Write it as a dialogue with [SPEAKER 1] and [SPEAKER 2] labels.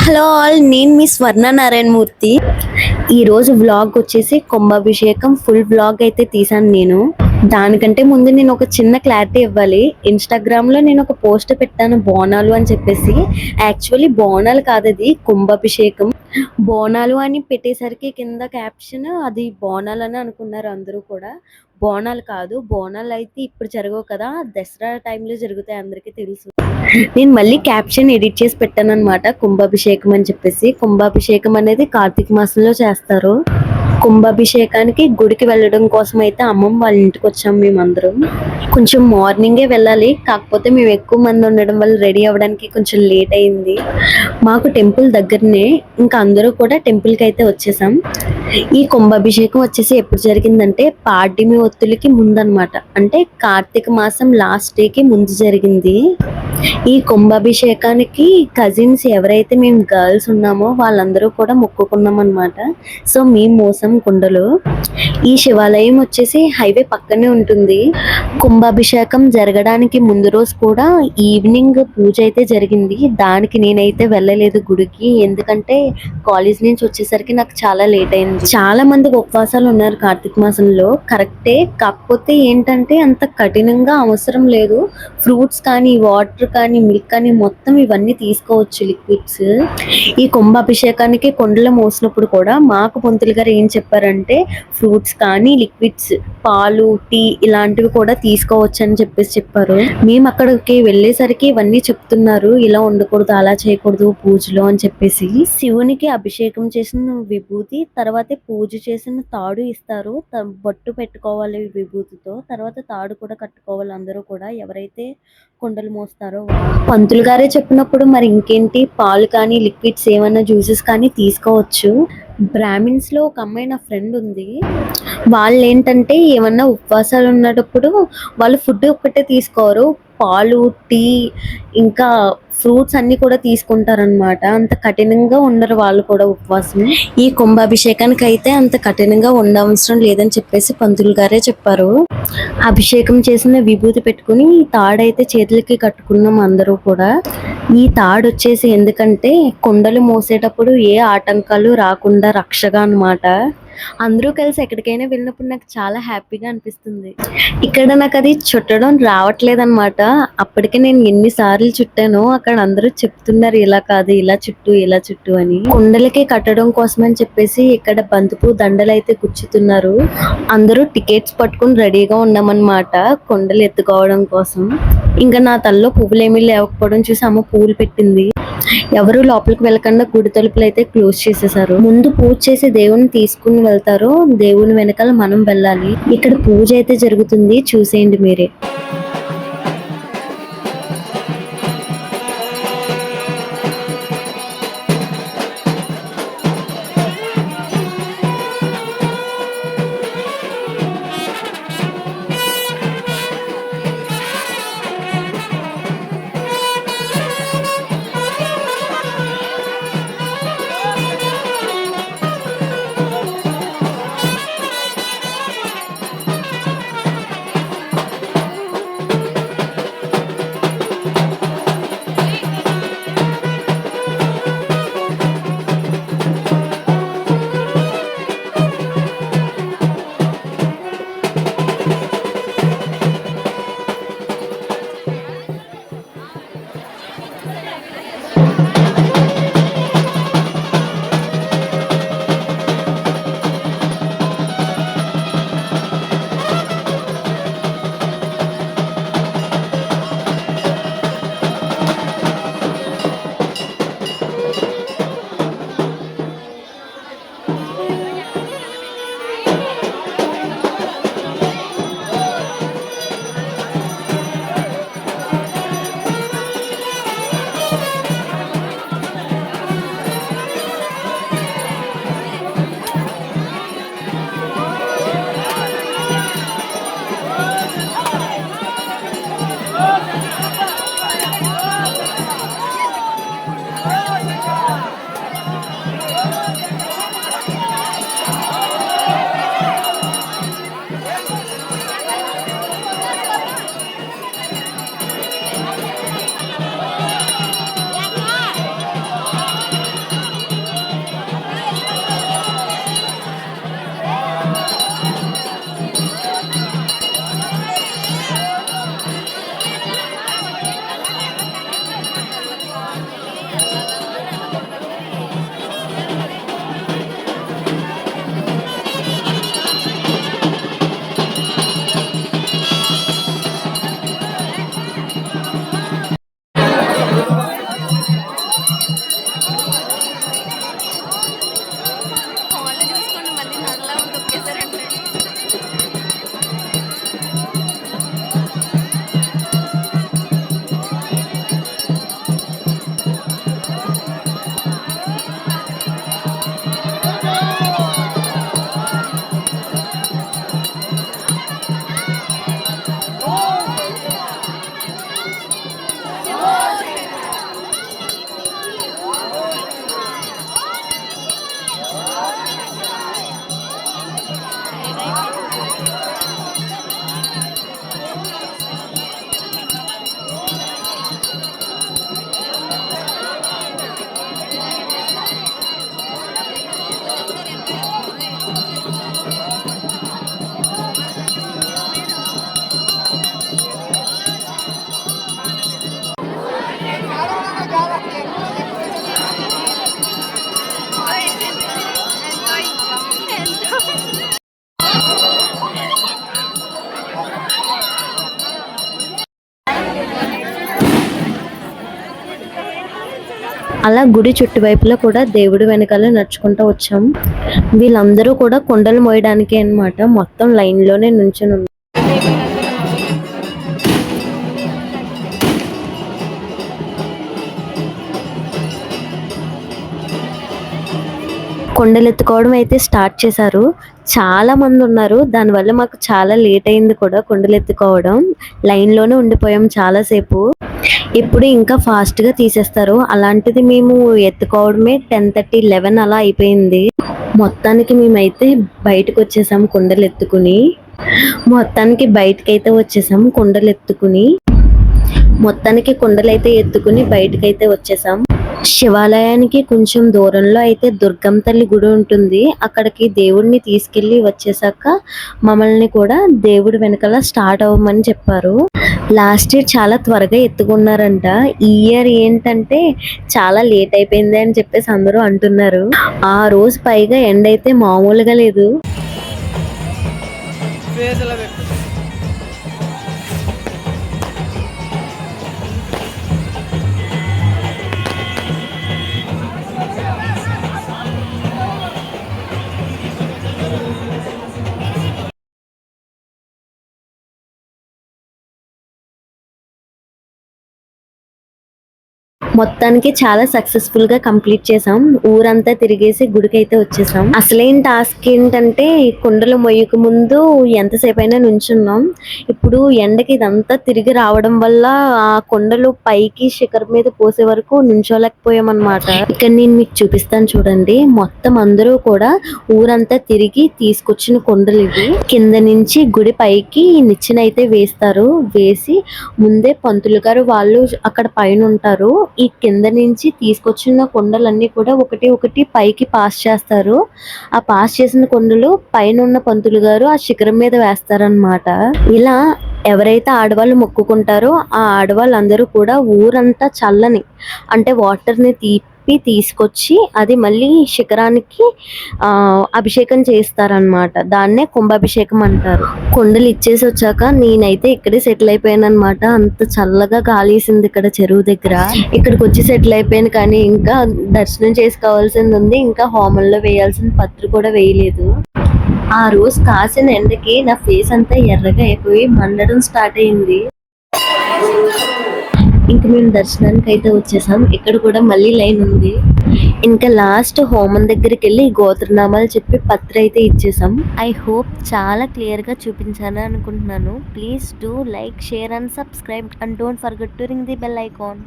[SPEAKER 1] Hello all, నేను మీ స్వర్ణ నారాయణ మూర్తి. ఈరోజు vlog వచ్చేసి కుంభాభిషేకం ఫుల్ వ్లాగ్ అయితే తీసాను నేను. దానికంటే ముందు నేను ఒక చిన్న క్లారిటీ ఇవ్వాలి. ఇన్స్టాగ్రామ్లో నేను ఒక పోస్ట్ పెట్టాను బోనాలు అని చెప్పేసి. యాక్చువల్లీ బోనాలు కాదు, అది కుంభాభిషేకం. బోనాలు అని పెట్టేసరికి కింద క్యాప్షన్ అది బోనాలు అని అనుకున్నారు అందరూ కూడా. బోనాలు కాదు, బోనాలు అయితే ఇప్పుడు జరగవు కదా, దసరా టైంలో జరుగుతాయి, అందరికీ తెలుసు. నేను మళ్ళీ క్యాప్షన్ ఎడిట్ చేసి పెట్టాను అనమాట, కుంభాభిషేకం అని చెప్పేసి. కుంభాభిషేకం అనేది కార్తీక మాసంలో చేస్తారు. కుంభాభిషేకానికి గుడికి వెళ్ళడం కోసం అయితే అమ్మమ్మ వాళ్ళ ఇంటికి వచ్చాం మేమందరం. కొంచెం మార్నింగే వెళ్ళాలి, కాకపోతే మేము ఎక్కువ మంది ఉండడం వల్ల రెడీ అవ్వడానికి కొంచెం లేట్ అయింది. మాకు టెంపుల్ దగ్గరనే, ఇంకా అందరూ కూడా టెంపుల్కి అయితే వచ్చేసాం. ఈ కుంభాభిషేకం వచ్చేసి ఎప్పుడు జరిగిందంటే పాడ్యమి ఒత్తులకి ముందనమాట, అంటే కార్తీక మాసం లాస్ట్ డేకి ముందు జరిగింది. ఈ కుంభాభిషేకానికి కజిన్స్ ఎవరైతే మేము గర్ల్స్ ఉన్నామో వాళ్ళందరూ కూడా మొక్కుకున్నాం అనమాట. సో మేము మోసం కుండలు. ఈ శివాలయం వచ్చేసి హైవే పక్కనే ఉంటుంది. కుంభాభిషేకం జరగడానికి ముందు రోజు కూడా ఈవినింగ్ పూజ అయితే జరిగింది. దానికి నేనైతే వెళ్ళలేదు గుడికి, ఎందుకంటే కాలేజ్ నుంచి వచ్చేసరికి నాకు చాలా లేట్ అయింది. చాలా మంది ఉపవాసాలు ఉన్నారు కార్తీక మాసంలో, కరెక్టే. కాకపోతే ఏంటంటే అంత కఠినంగా అవసరం లేదు. ఫ్రూట్స్ కానీ, వాటర్ కానీ, మిల్క్ కానీ మొత్తం ఇవన్నీ తీసుకోవచ్చు, లిక్విడ్స్. ఈ కుంభాభిషేకానికి కొండలు మోసినప్పుడు కూడా మాకు పంతులు గారు ఏం చెప్పారంటే ఫ్రూట్స్ కానీ, లిక్విడ్స్, పాలు, టీ ఇలాంటివి కూడా తీసుకోవచ్చు అని చెప్పారు. మేము అక్కడికి వెళ్ళేసరికి ఇవన్నీ చెప్తున్నారు, ఇలా ఉండకూడదు, అలా చేయకూడదు పూజలో అని చెప్పేసి. శివునికి అభిషేకం చేసిన విభూతి, తర్వాత పూజ చేసిన తాడు ఇస్తారు. బొట్టు పెట్టుకోవాలి విభూతితో, తర్వాత తాడు కూడా కట్టుకోవాలి అందరూ కూడా, ఎవరైతే కొండలు మోస్తారో. పంతులు గారే చెప్పినప్పుడు మరి ఇంకేంటి, పాలు కానీ, లిక్విడ్స్ ఏమైనా జ్యూసెస్ కానీ తీసుకోవచ్చు. బ్రాహ్మిన్స్ లో ఒక అమ్మాయి నా ఫ్రెండ్ ఉంది. వాళ్ళు ఏంటంటే ఏమన్నా ఉపవాసాలు ఉన్నప్పుడు వాళ్ళు ఫుడ్ ఒక్కటే తీసుకోరు, పాలు, టీ, ఇంకా ఫ్రూట్స్ అన్ని కూడా తీసుకుంటారనమాట. అంత కఠినంగా ఉండరు వాళ్ళు కూడా ఉపవాసం. ఈ కుంభాభిషేకానికి అయితే అంత కఠినంగా ఉండవసరం లేదని చెప్పేసి పంతులు గారే చెప్పారు. అభిషేకం చేసిన విభూతి పెట్టుకుని తాడైతే చేతులకి కట్టుకున్నాం అందరూ కూడా. ఈ తాడు వచ్చేసి ఎందుకంటే కొండలు మోసేటప్పుడు ఏ ఆటంకాలు రాకుండా రక్షగా అన్నమాట. అందరూ కలిసి ఎక్కడికైనా వెళ్ళినప్పుడు నాకు చాలా హ్యాపీగా అనిపిస్తుంది. ఇక్కడ నాకు అది చుట్టడం రావట్లేదు అనమాట. అప్పటికే నేను ఎన్నిసార్లు చుట్టానో అక్కడ అందరూ చెప్తున్నారు ఇలా కాదు, ఇలా చుట్టూ, ఇలా చుట్టూ అని. కుండలకి కట్టడం కోసం అని చెప్పేసి ఇక్కడ బంతిపూ దండలు అయితే గుచ్చుతున్నారు. అందరూ టికెట్స్ పట్టుకుని రెడీగా ఉన్నామన్నమాట కొండలు ఎత్తుకోవడం కోసం. ఇంకా నా తల్లో పువ్వులు ఏమీ లేకపోవడం చూసి అమ్మ పువ్వులు పెట్టింది. ఎవరు లోపలికి వెళ్ళకుండా గుడి తలుపులు అయితే క్లోజ్ చేసేసారు. ముందు పూజ చేసి దేవుని తీసుకుని వెళ్తారు, దేవుని వెనకాల మనం వెళ్ళాలి. ఇక్కడ పూజ అయితే జరుగుతుంది, చూసేయండి మీరే. కాళ్ళు చూసుకోండి మళ్ళీ నడలా తొక్కేసారంటే. అలా గుడి చుట్టువైపులా కూడా దేవుడి వెనకాల నడుచుకుంటూ వచ్చాం. వీళ్ళందరూ కూడా కొండలు మోయడానికి అన్నమాట. మొత్తం లైన్ లోనే నుంచుని ఉన్నారు. కొండలు ఎత్తుకోవడం అయితే స్టార్ట్ చేశారు. చాలా మంది ఉన్నారు. దానివల్ల మాకు చాలా లేట్ అయింది కూడా కొండలు ఎత్తుకోవడం. లైన్ లోనే ఉండిపోయాం చాలాసేపు. ఇప్పుడు ఇంకా ఫాస్ట్ గా తీసేస్తారు. అలాంటిది మేము ఎత్తుకోవడమే 10:30, 11 అలా అయిపోయింది. మొత్తానికి మేమైతే బయటకు వచ్చేసాం కొండలు ఎత్తుకుని. మొత్తానికి కొండలైతే ఎత్తుకుని బయటకైతే వచ్చేసాం. శివాలయానికి కొంచెం దూరంలో అయితే దుర్గమ్మ తల్లి గుడి ఉంటుంది. అక్కడికి దేవుడిని తీసుకెళ్లి వచ్చేసాక మమ్మల్ని కూడా దేవుడి వెనకాల స్టార్ట్ అవ్వమని చెప్పారు. లాస్ట్ ఇయర్ చాలా త్వరగా ఎత్తుకున్నారంట. ఈ ఇయర్ ఏంటంటే చాలా లేట్ అయిపోయింది అని చెప్పేసి అందరూ అంటున్నారు. ఆ రోజు పైగా ఎండ అయితే మామూలుగా లేదు. మొత్తానికి చాలా సక్సెస్ఫుల్ గా కంప్లీట్ చేసాం. ఊరంతా తిరిగేసి గుడికి అయితే వచ్చేసాం. అసలేం టాస్క్ ఏంటంటే కొండలు మొయ్యక ముందు ఎంతసేపు అయినా నుంచున్నాం. ఇప్పుడు ఎండకి ఇదంతా తిరిగి రావడం వల్ల ఆ కొండలు పైకి శిఖరం మీద పోసే వరకు నుంచోలేకపోయాం అన్నమాట. ఇక్కడ నేను మీకు చూపిస్తాను చూడండి. మొత్తం అందరూ కూడా ఊరంతా తిరిగి తీసుకొచ్చిన కొండలు ఇవి. కింద నుంచి గుడి పైకి నిచ్చెన అయితే వేస్తారు. వేసి ముందే పంతులు గారు వాళ్ళు అక్కడ పైన ఉంటారు. ఈ కింద నుంచి తీసుకొచ్చిన కొండలన్నీ కూడా ఒకటి ఒకటి పైకి పాస్ చేస్తారు. ఆ పాస్ చేసిన కొండలు పైన ఉన్న పంతులు గారు ఆ శిఖరం మీద వేస్తారనమాట. ఇలా ఎవరైతే ఆడవాళ్ళు మొక్కుకుంటారో ఆ ఆడవాళ్ళందరూ కూడా ఊరంతా చల్లని అంటే వాటర్ని తీసుకొచ్చి అది మళ్ళీ శిఖరానికి అభిషేకం చేస్తారనమాట. దాన్నే కుంభాభిషేకం అంటారు. కొండలు ఇచ్చేసి వచ్చాక నేనైతే ఇక్కడే సెటిల్ అయిపోయాను అనమాట. అంత చల్లగా గాలేసింది ఇక్కడ చెరువు దగ్గర. ఇక్కడికి వచ్చి సెటిల్ అయిపోయాను. కానీ ఇంకా దర్శనం చేసుకోవాల్సింది ఉంది. ఇంకా హోమంలో వేయాల్సిన పత్రి కూడా వేయలేదు. ఆ రోజు కాసిన ఎండకి నా ఫేస్ అంతా ఎర్రగా అయిపోయి మండడం స్టార్ట్ అయింది. ఇంకా మేము దర్శనానికి అయితే వచ్చేసాం. ఇక్కడ కూడా మళ్ళీ లైన్ ఉంది. ఇంకా లాస్ట్ హోమం దగ్గరికి వెళ్ళి గోత్రనామాలు చెప్పి పత్ర అయితే ఇచ్చేసాం. ఐ హోప్ చాలా క్లియర్ గా చూపించాను అనుకుంటున్నాను. Please do like, share and subscribe and don't forget to ring the bell icon.